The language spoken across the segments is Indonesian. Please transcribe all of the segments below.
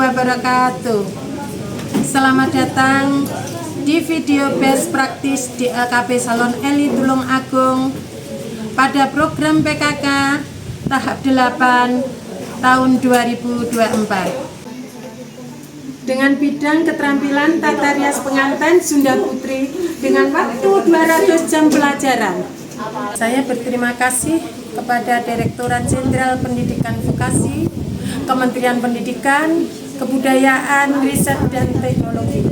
wabarakatuh. Selamat datang di video best praktis di LKP Salon Eli Tulung Agung pada program PKK tahap 8 tahun 2024 dengan bidang keterampilan tata rias pengantin Sunda Putri dengan waktu 200 jam pelajaran. Saya berterima kasih kepada Direktorat Jenderal Pendidikan Vokasi, Kementerian Pendidikan, Kebudayaan, Riset, dan Teknologi.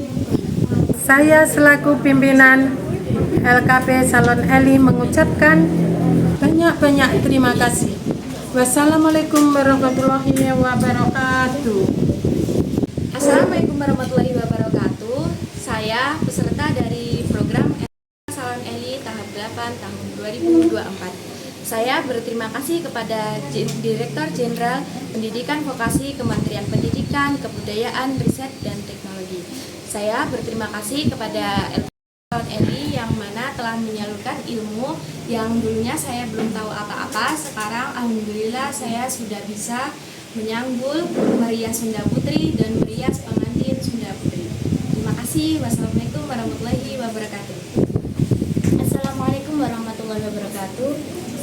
Saya selaku pimpinan LKP Salon Eli mengucapkan banyak-banyak terima kasih. Wassalamualaikum warahmatullahi wabarakatuh. Assalamualaikum warahmatullahi wabarakatuh. Saya peserta dari program Salon Eli tahap 8 tahun 2024. Saya berterima kasih kepada Direktur Jenderal Pendidikan Vokasi Kementerian Pendidikan, Kebudayaan, Riset, dan Teknologi. Saya berterima kasih kepada Salon Eli yang mana telah menyalurkan ilmu yang dulunya saya belum tahu apa-apa. Sekarang alhamdulillah saya sudah bisa menyanggul merias Sunda Putri dan merias pengantin Sunda Putri. Terima kasih. Wassalamualaikum warahmatullahi wabarakatuh. Assalamualaikum warahmatullahi wabarakatuh.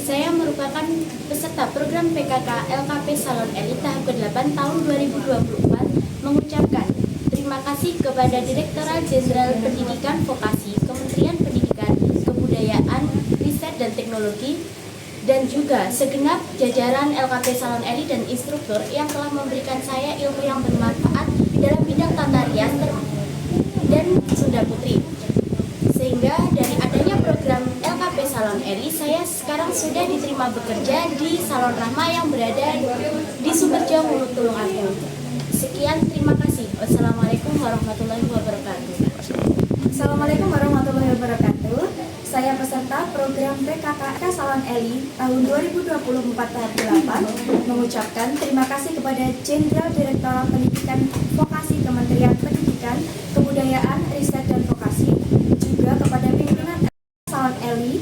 Saya merupakan peserta program PKK LKP Salon Eli tahap ke-8 tahun 2024 mengucapkan terima kasih kepada Direktorat Jenderal Pendidikan Vokasi, Kementerian Pendidikan, Kebudayaan, Riset, dan Teknologi, dan juga segenap jajaran LKP Salon Eli dan instruktur yang telah memberikan saya ilmu yang bermanfaat dalam bidang tata rias dan Sunda Putri. Sehingga dari adanya program LKP Salon Eli, saya sekarang sudah diterima bekerja di Salon Rahma yang berada di Sumberjo, Tulung Agung. Sekian, terima kasih. Wassalamualaikum warahmatullahi wabarakatuh. Assalamualaikum warahmatullahi wabarakatuh. Saya peserta program PKK Salon Eli tahun 2024 tahap 8 mengucapkan terima kasih kepada Jenderal Direktorat Pendidikan Vokasi Kementerian Pendidikan, Kebudayaan, Riset, dan Vokasi, juga kepada pimpinan Salon Eli.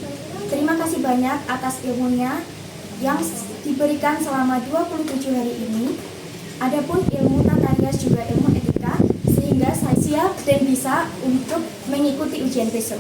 Terima kasih banyak atas ilmunya yang diberikan selama 27 hari ini. Adapun ilmu tata rias juga ilmu etika, sehingga saya siap dan bisa untuk mengikuti ujian besok.